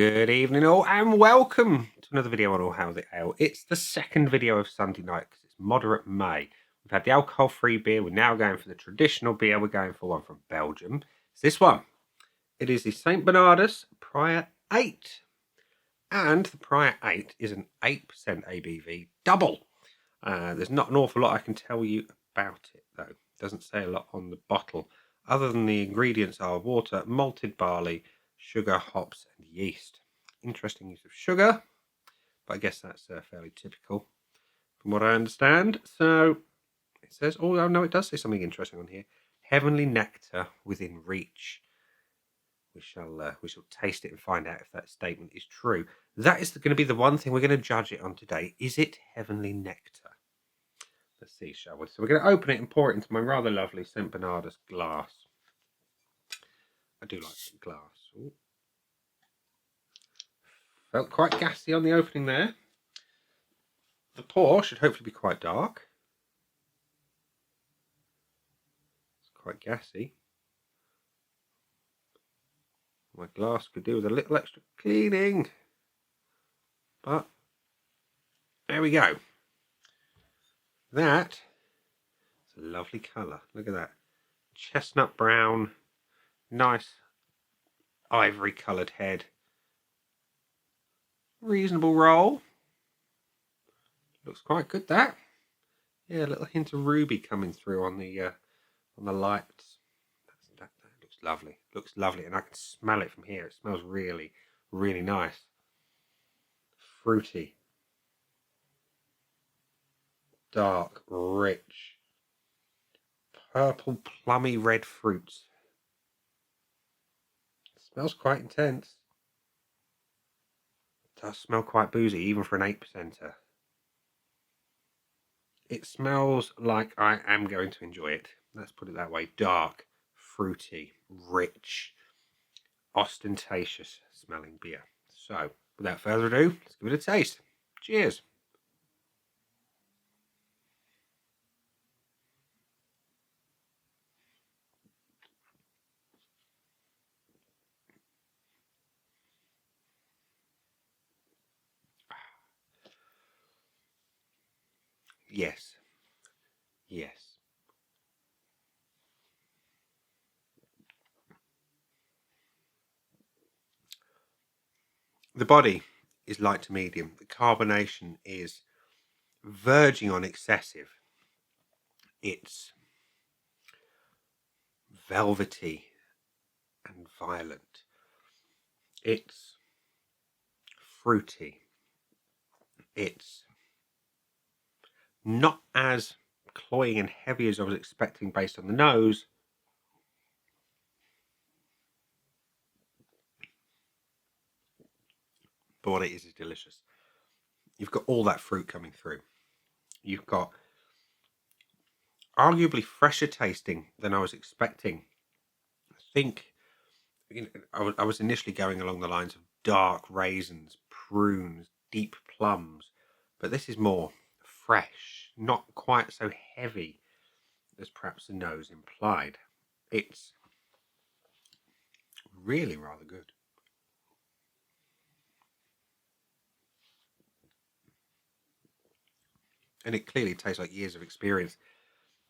Good evening all and welcome to another video on All Hail the Ale. It's the second video of Sunday night because it's moderate May. We've had the alcohol-free beer. We're now going for the traditional beer. We're going for one from Belgium. It's this one. It is the St Bernardus Prior 8. And the Prior 8 is an 8% ABV double. There's not an awful lot I can tell you about it though. It doesn't say a lot on the bottle other than the ingredients are water, malted barley, sugar, hops and yeast. Interesting use of sugar, but I guess that's fairly typical from what I understand. So it says, oh no, it does say something interesting on here. Heavenly nectar within reach. We shall taste it and find out if that statement is true. That is going to be the one thing we're going to judge it on today. Is it heavenly nectar? Let's see, shall we? So we're going to open it and pour it into my rather lovely St Bernardus glass. I do like the glass. Ooh. Felt quite gassy on the opening there. The pour should hopefully be quite dark. It's quite gassy. My glass could do with a little extra cleaning. But there we go. That is a lovely colour. Look at that. Chestnut brown. Nice ivory coloured head. Reasonable roll. Looks quite good, that. Yeah, a little hint of ruby coming through on the lights. That looks lovely. Looks lovely, and I can smell it from here. It smells really, really nice. Fruity. Dark, rich. Purple, plummy red fruits. It smells quite intense. It does smell quite boozy, even for an 8%er. It smells like I am going to enjoy it. Let's put it that way. Dark, fruity, rich, ostentatious smelling beer. So, without further ado, let's give it a taste. Cheers. Yes. Yes. The body is light to medium. The carbonation is verging on excessive. It's velvety and violent. It's fruity. It's not as cloying and heavy as I was expecting based on the nose. But what it is delicious. You've got all that fruit coming through. You've got arguably fresher tasting than I was expecting. I think I was initially going along the lines of dark raisins, prunes, deep plums, but this is more fresh, not quite so heavy as perhaps the nose implied. It's really rather good. And it clearly tastes like years of experience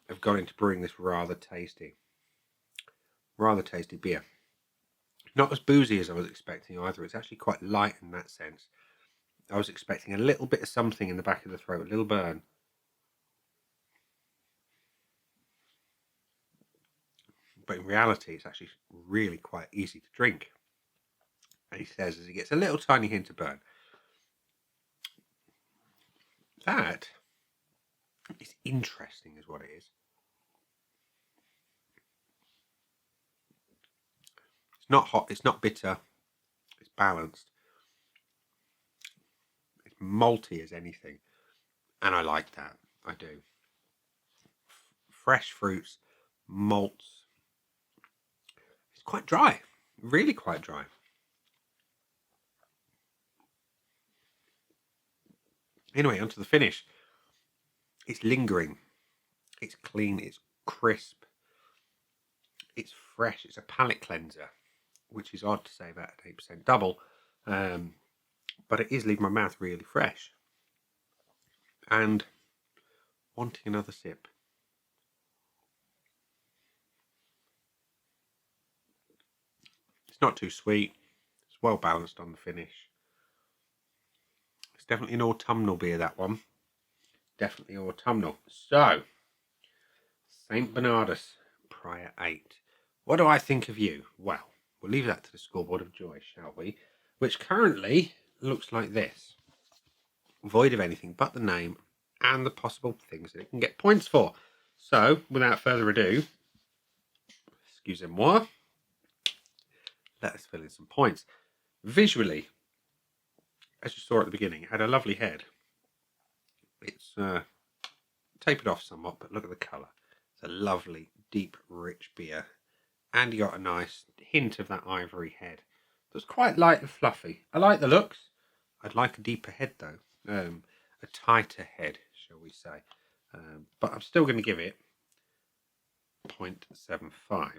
have gone into brewing this rather tasty beer. Not as boozy as I was expecting either. It's actually quite light in that sense. I was expecting a little bit of something in the back of the throat, a little burn. But in reality, it's actually really quite easy to drink. And he says as he gets a little tiny hint of burn. That is interesting, is what it is. It's not hot, it's not bitter, it's balanced. It's malty as anything. And I like that. I do. Fresh fruits, malts. It's quite dry. Really quite dry. Anyway, onto the finish. It's lingering. It's clean. It's crisp. It's fresh. It's a palate cleanser, which is odd to say about an 8% double. but it is leaving my mouth really fresh and wanting another sip. It's not too sweet. It's well balanced on the finish. It's definitely an autumnal beer, that one. Definitely autumnal. So, St Bernardus Prior 8. What do I think of you? Well, we'll leave that to the scoreboard of joy, shall we? Which currently looks like this. Void of anything but the name and the possible things that it can get points for. So, without further ado, excusez-moi, let us fill in some points. Visually, as you saw at the beginning, it had a lovely head. It's tapered off somewhat, but look at the colour. It's a lovely, deep, rich beer. And you got a nice hint of that ivory head. It's quite light and fluffy. I like the looks. I'd like a deeper head though. A tighter head, shall we say. But I'm still going to give it 0.75.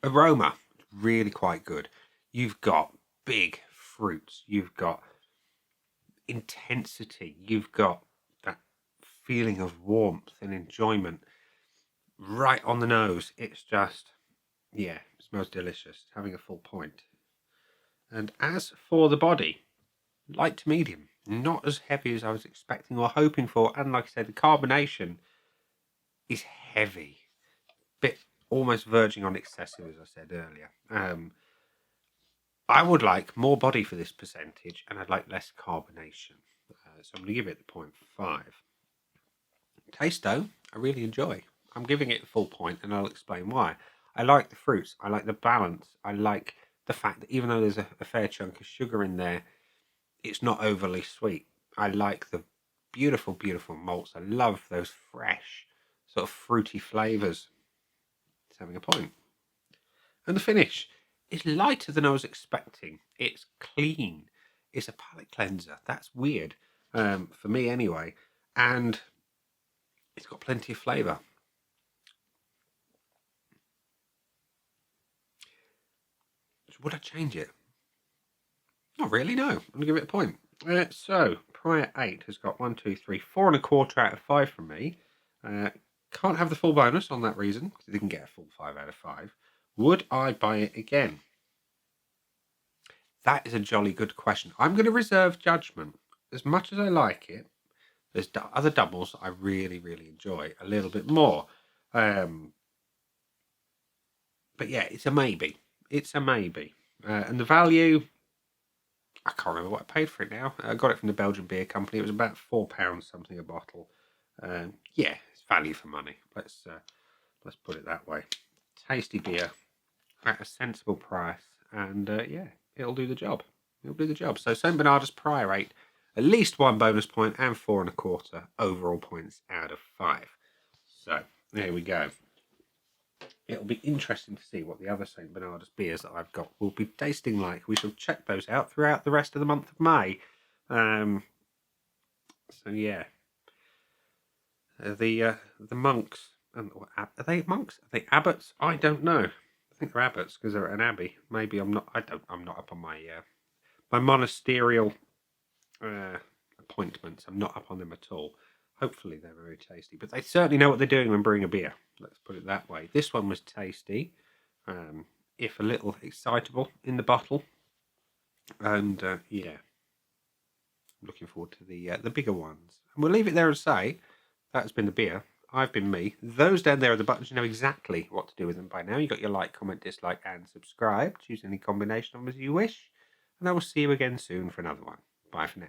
Aroma, really quite good. You've got big fruits. You've got intensity. You've got that feeling of warmth and enjoyment right on the nose. It's just, yeah, it smells delicious. It's having a full point. And as for the body, light to medium. Not as heavy as I was expecting or hoping for. And like I said, the carbonation is heavy. Bit almost verging on excessive, as I said earlier. I would like more body for this percentage, and I'd like less carbonation. So I'm going to give it the 0.5. Taste, though, I really enjoy. I'm giving it a full point, and I'll explain why. I like the fruits. I like the balance. I like the fact that even though there's a fair chunk of sugar in there, it's not overly sweet. I like the beautiful, beautiful malts. I love those fresh, sort of fruity flavours. It's having a point. And the finish is lighter than I was expecting. It's clean. It's a palate cleanser. That's weird, for me anyway. And it's got plenty of flavour. Would I change it? Not really, no. I'm going to give it a point. So, Prior 8 has got 1, 2, 3, 4.25 out of 5 from me. Can't have the full bonus on that reason, because it didn't get a full 5 out of 5. Would I buy it again? That is a jolly good question. I'm going to reserve judgment. As much as I like it, there's other doubles I really, really enjoy a little bit more. But yeah, it's a maybe. It's a maybe. And the value, I can't remember what I paid for it now. I got it from the Belgian beer company. It was about £4 something a bottle. Yeah, it's value for money. Let's put it that way. Tasty beer at a sensible price, and yeah, it'll do the job. It'll do the job. So St Bernardus Prior 8, at least 1 bonus point and 4.25 overall points out of 5. So there we go. It'll be interesting to see what the other St Bernardus beers that I've got will be tasting like. We shall check those out throughout the rest of the month of May. So yeah, the monks, and are they monks? Are they abbots? I don't know. I think they're abbots because they're at an abbey. Maybe I'm not. I'm not up on my my monasterial appointments. I'm not up on them at all. Hopefully they're very tasty, but they certainly know what they're doing when brewing a beer. Let's put it that way. This one was tasty, if a little excitable in the bottle, and yeah, I'm looking forward to the bigger ones. And we'll leave it there and say that has been the beer. I've been me. Those down there are the buttons. You know exactly what to do with them by now. You got your like, comment, dislike, and subscribe. Choose any combination of them as you wish, and I will see you again soon for another one. Bye for now.